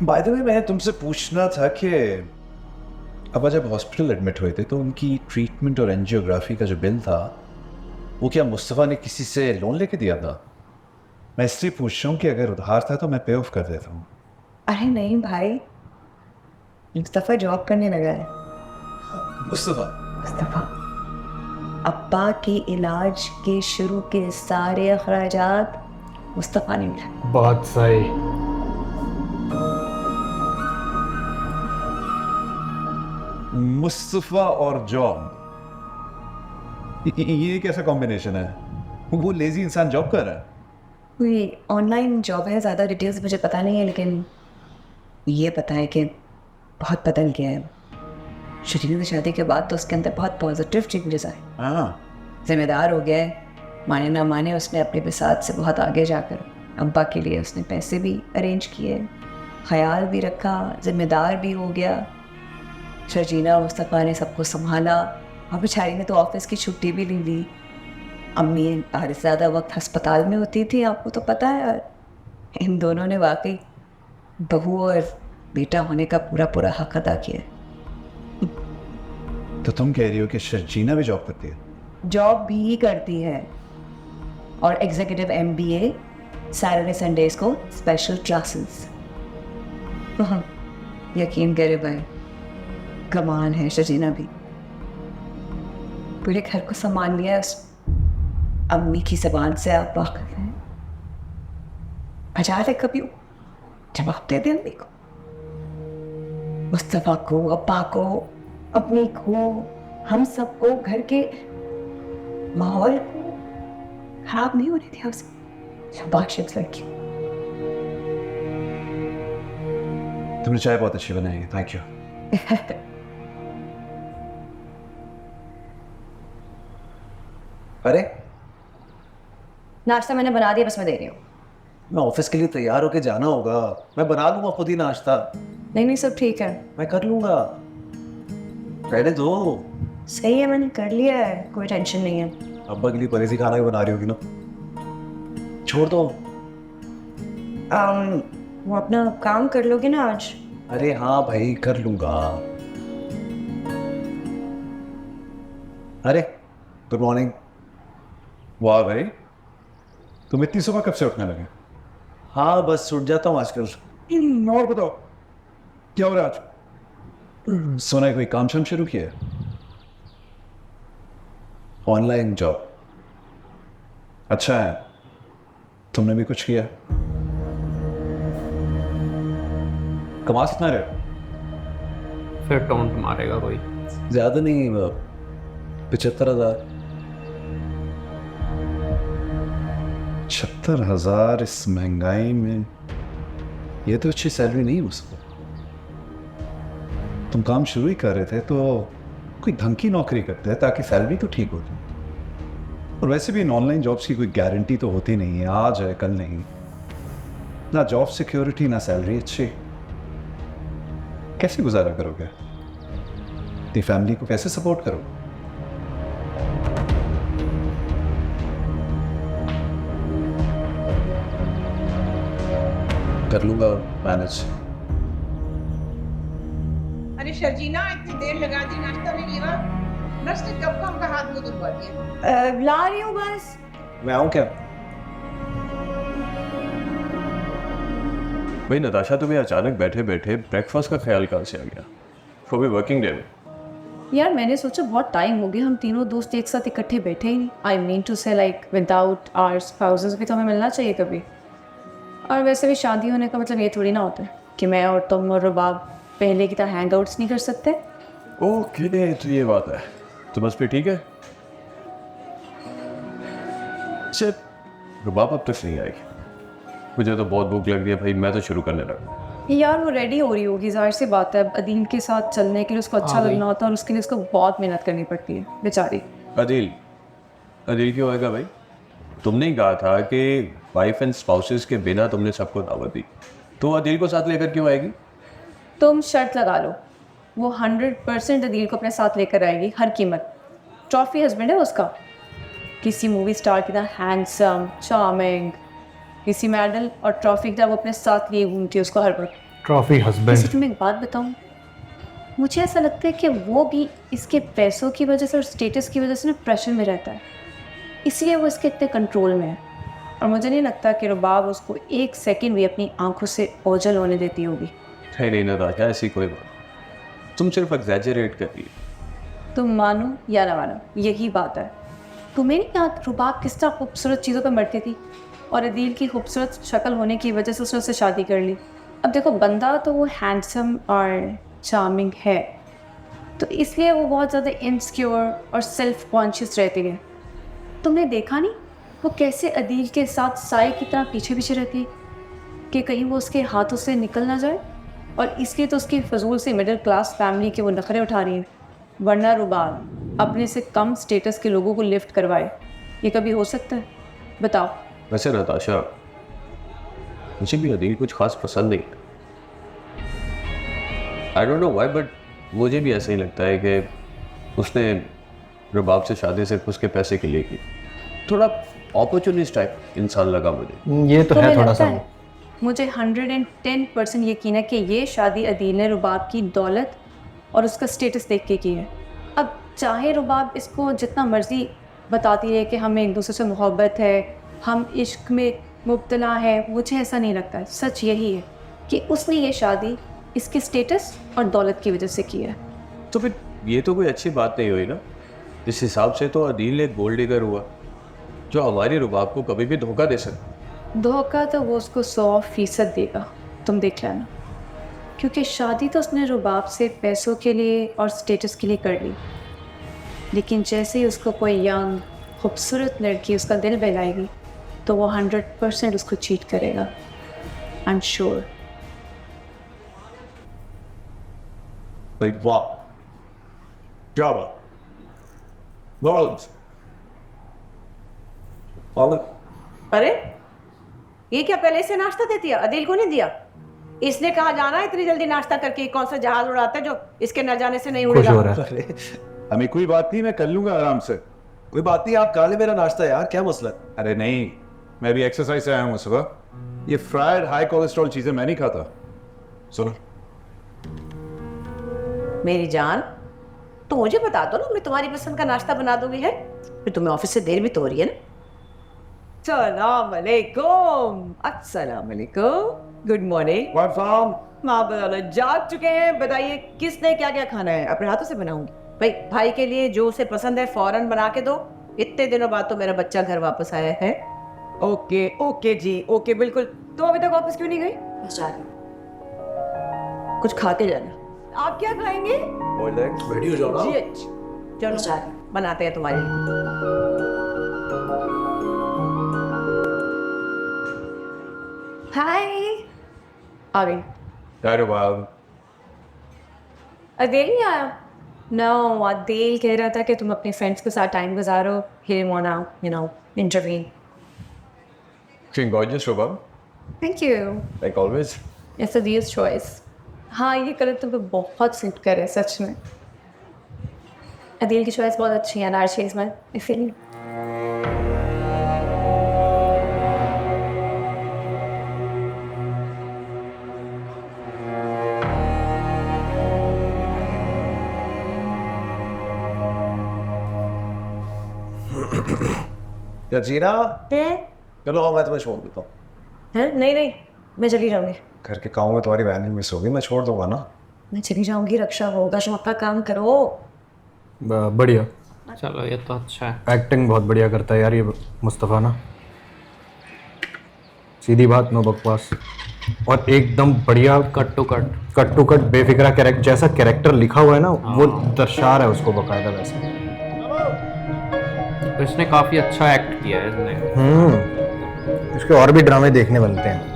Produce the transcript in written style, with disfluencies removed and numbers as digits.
By the way मैंने तुमसे पूछना था कि अब जब हॉस्पिटल एडमिट हुए थे तो उनकी ट्रीटमेंट और एंजियोग्राफी का जो बिल था वो क्या मुस्तफ़ा ने किसी से लोन लेके दिया था? मैं इसलिए पूछ रहा हूँ कि अगर उधार था तो मैं पे ऑफ कर देता हूँ। अरे नहीं भाई, मुस्तफ़ा जॉब करने लगा है। मुस्तफ़ा? मुस्तफ़ा अब्बा के इलाज के शुरू के सारे अखराजात मुस्तफ़ा ने मिला। बहुत सही। मुस्तफ़ा और जॉब, ये कैसा कॉम्बिनेशन है? वो लेजी इंसान जॉब कर रहा है। कोई ऑनलाइन जॉब है, ज़्यादा डिटेल्स मुझे पता नहीं है, लेकिन ये पता है कि बहुत बदल गया है। शरीर से शादी के बाद तो उसके अंदर बहुत पॉजिटिव चेंजेस आए। हाँ। जिम्मेदार हो गया है। माने ना माने उसने अपने बिसात से बहुत आगे जाकर अब्बा के लिए उसने पैसे भी अरेंज किए, ख्याल भी रखा, जिम्मेदार भी हो गया। शर्जीना मुस्तफ़ा ने सबको संभाला और बेचारी ने तो ऑफिस की छुट्टी भी ले ली। अम्मी आधे से ज़्यादा वक्त अस्पताल में होती थी, आपको तो पता है। और इन दोनों ने वाकई बहू और बेटा होने का पूरा पूरा हक अदा किया है। तो तुम कह रही हो कि शर्जीना भी जॉब करती है? जॉब भी करती है और एग्जीक्यूटिव MBA, सैटरडे संडेज को स्पेशल क्लासेस। यकीन करे भाई, कमाल है शर्जीना भी। पूरे घर को संभाल लिया है उस अम्मी की जबान से, आप वाकिफ हैं। मजाल है कभी जवाब दे दे अम्मी को, मुस्तफ़ा को, अब्बा को, अपनी को, हम सबको, घर के माहौल को खराब नहीं होने दिया उसे। शाबाश इस लड़की। तुमने चाय बहुत अच्छी बनाई है, थैंक यू। अरे नाश्ता मैंने बना दिया, बस मैं दे रही हूँ। मैं ऑफिस के लिए तैयार होके जाना होगा, मैं बना लूंगा खुद ही नाश्ता। नहीं नहीं, सब ठीक है। मैं कर लूंगा, रहने दो। सही है, मैंने कर लिया है, कोई टेंशन नहीं है। अब्बा के लिए परेजी खाना भी बना रही होगी ना, छोड़ दो। वो अपना काम कर लोगे ना आज? अरे हाँ भाई, कर लूंगा। अरे गुड मॉर्निंग। वाह भाई, तुम इतनी सुबह कब से उठने लगे? हाँ बस उठ जाता हूँ आजकल। और बताओ क्या हो रहा है आज? सोना कोई काम शाम शुरू किया है? Online job? अच्छा है, तुमने भी कुछ किया? कमा कितना रहे हो? फिर टोंट मारेगा कोई। ज्यादा नहीं, 75,000। 75,000 इस महंगाई में, ये तो अच्छी सैलरी नहीं हो सकती। तुम काम शुरू ही कर रहे थे तो कोई ढंग की नौकरी करते हैं ताकि सैलरी तो ठीक हो जाए। और वैसे भी इन ऑनलाइन जॉब्स की कोई गारंटी तो होती नहीं है, आज है कल नहीं। ना जॉब सिक्योरिटी ना सैलरी अच्छी। कैसे गुजारा करोगे? अपनी फैमिली को कैसे सपोर्ट करोगे? कर लूंगा मैनेज। अरे शर्जीना, इतनी देर लगा दी, नाश्ता नहीं लिया? नर्स ने कब का उनका हाथ मुंह धुलवा दिया। ला रही हूँ बस। मैं आऊँ क्या? भाई नताशा, तुम्हें अचानक बैठे बैठे ब्रेकफास्ट का ख्याल कहाँ से आ गया? वो भी वर्किंग डे में। यार मैंने सोचा बहुत टाइम हो गया हम तीनों दोस्त एक साथ इकट्ठे बैठे ही नहीं। आई मीन टू से लाइक विदाउट आवर स्पाउसेस भी तो हमें मिलना चाहिए कभी। और वैसे भी शादी होने का मतलब ये थोड़ी ना होता है कि मैं और तुम और रुबाब पहले की तरह हैंग आउट्स नहीं कर सकते। ओके, तो ये बात है। तो बस फिर ठीक है। सिर्फ रुबाब अब तक नहीं आएगी। मुझे तो बहुत भूख लग रही है भाई, मैं तो शुरू करने लगा। यार वो रेडी हो रही होगी, जाहिर सी बात है। अदील के साथ चलने के लिए उसको अच्छा लगना होता है और उसके लिए उसको बहुत मेहनत करनी पड़ती है बेचारी। अदिल अदिल क्यों आएगा भाई? तुमने ही कहा था कि वाइफ एंड स्पाउसेस के बिना तुमने सबको दावत दी, तो अदिल को साथ लेकर क्यों आएगी? तुम शर्त लगा लो, वो 100% अदील को अपने साथ लेकर आएगी हर कीमत। ट्रॉफी हस्बैंड है उसका, किसी मूवी स्टार की तरह हैंडसम चार्मिंग, किसी मेडल और ट्रॉफी की तरह वो अपने साथ लिए घूमती है उसको हर वक्त। ट्रॉफी वैसे हस्बैंड। तुम्हें एक बात बताऊं, मुझे ऐसा लगता है कि वो भी इसके पैसों की वजह से और स्टेटस की वजह से ना प्रेशर में रहता है, इसलिए वो इसके इतने कंट्रोल में है। और मुझे नहीं लगता कि रुबाब उसको एक सेकंड भी अपनी आंखों से ओझल होने देती होगी। नहीं नताशा, ऐसी कोई बात, तुम सिर्फ एग्जैजरेट कर रही हो। तुम मानो या ना मानो, यही बात है। तुम्हें नहीं याद रुबाब किस तरह खूबसूरत चीज़ों पर मरती थी, और अदील की खूबसूरत शक्ल होने की वजह से उसने उससे शादी कर ली। अब देखो, बंदा तो वो हैंडसम और चार्मिंग है, तो इसलिए वो बहुत ज़्यादा इनसिक्योर और सेल्फ कॉन्शियस रहती है। तुमने देखा नहीं वो कैसे अदील के साथ साए की तरह पीछे पीछे रहती है कि कहीं वो उसके हाथों से निकल ना जाए, और इसलिए तो उसकी फजूल से मिडिल क्लास फैमिली के वो नखरे उठा रही है। वरना रुबाब अपने से कम स्टेटस के लोगों को लिफ्ट करवाए, ये कभी हो सकता है? बताओ। वैसे नताशा, मुझे भी अदील कुछ खास पसंद नहीं। I don't know why, but मुझे भी ऐसा ही लगता है कि उसने रुबाब से शादी सिर्फ उसके पैसे के लिए की। थोड़ा अपॉर्चुनिस्ट टाइप इंसान लगा मुझे। ये तो तुम्हें है थोड़ा लगता सा। है? मुझे 110% यकीन है कि ये शादी अदील ने रुबाब की दौलत और उसका स्टेटस देख के की है। अब चाहे रुबाब इसको जितना मर्जी बताती रहे कि हमें एक दूसरे से मोहब्बत है, हम इश्क में मुब्तला है, मुझे ऐसा नहीं लगता है। सच यही है कि उसने ये शादी इसके स्टेटस और दौलत की वजह से की है। तो फिर ये तो कोई अच्छी बात नहीं हुई ना। इस हिसाब से तो अदील एक गोल्ड डिगर हुआ जो हमारी रुबाब को कभी भी धोखा दे सकता। धोखा तो वो उसको 100% देगा, तुम देख लेना। क्योंकि शादी तो उसने रुबाब से पैसों के लिए और स्टेटस के लिए कर ली, लेकिन जैसे ही उसको कोई यंग खूबसूरत लड़की उसका दिल बहलाएगी तो वो 100% उसको चीट करेगा। I am sure. भाई वाह, क्या बात। अरे ये क्या पहले से नाश्ता दे दिया? अदील को नहीं दिया? इसने कहा जाना है इतनी जल्दी नाश्ता करके? कौन सा जहाज उड़ाता है जो इसके न जाने से नहीं खुश हो उड़ेगा? रहा है। अरे हमें कोई बात नहीं, मैं कर लूंगा आराम से। कोई बात नहीं, आप खा ले मेरा नाश्ता यार, क्या मसला है? अरे नहीं, मैं भी एक्सरसाइज से आया हूँ सुबह। ये फ्राइड हाई कोलेस्ट्रॉल चीजें मैं नहीं खाता। सुनो, मेरी जान, तो मुझे बता दो ना, मैं तुम्हारी पसंद का नाश्ता बना दूंगी। है फिर तुम्हें ऑफिस से देर भी तो हो रही है ना। सलाम अलैकुम। अस्सलाम अलैकुम, गुड मॉर्निंग। माँ बताना जाग चुके हैं। बताइए किसने क्या क्या खाना है? अपने हाथों से बनाऊंगी। भाई भाई के लिए जो उसे पसंद है फौरन बना के दो। इतने दिनों बाद तो मेरा बच्चा घर वापस आया है। ओके ओके जी, ओके बिल्कुल। तुम अभी तक वापस क्यों नहीं गई? कुछ खा के जाना। आप क्या खाएंगे? रेडी हो जाओ जी ना। अच्छा, चलो बनाते हैं तुम्हारे लिए। हाय, आ गई। अदेल नहीं आया? नो, अदेल कह रहा था कि तुम अपने फ्रेंड्स के साथ टाइम गुजारो। He didn't wanna, you know, intervene. gorgeous Rubab, thank you. like always. It's Adeel's choice. हाँ, ये कलर तुम्हें बहुत सूट करे सच में। अदील की चॉइस बहुत अच्छी है नारशीज में, इसीलिए। जीना, हैं? चलो मैं तुम्हें छोड़ देता हूँ। हैं? नहीं नहीं, मैं चली जाऊंगी। घर के काम में तुम्हारी बहन ही मिस होगी, मैं छोड़ दूंगा ना। मैं चली जाऊंगी, रक्षा होगा। तुम अपना काम करो। बढ़िया। चलो ये तो अच्छा है। एक्टिंग बहुत बढ़िया करता है यार ये मुस्तफ़ा ना। सीधी बात, नो बकवास, और एकदम बढ़िया कट टू कट बेफिक्रा कैरेक्टर, जैसा कैरेक्टर लिखा हुआ है ना वो दर्शा रहा है उसको बकायदा वैसे। तो इसने काफी अच्छा एक्ट किया है इसने। इसके और भी ड्रामे देखने बनते हैं।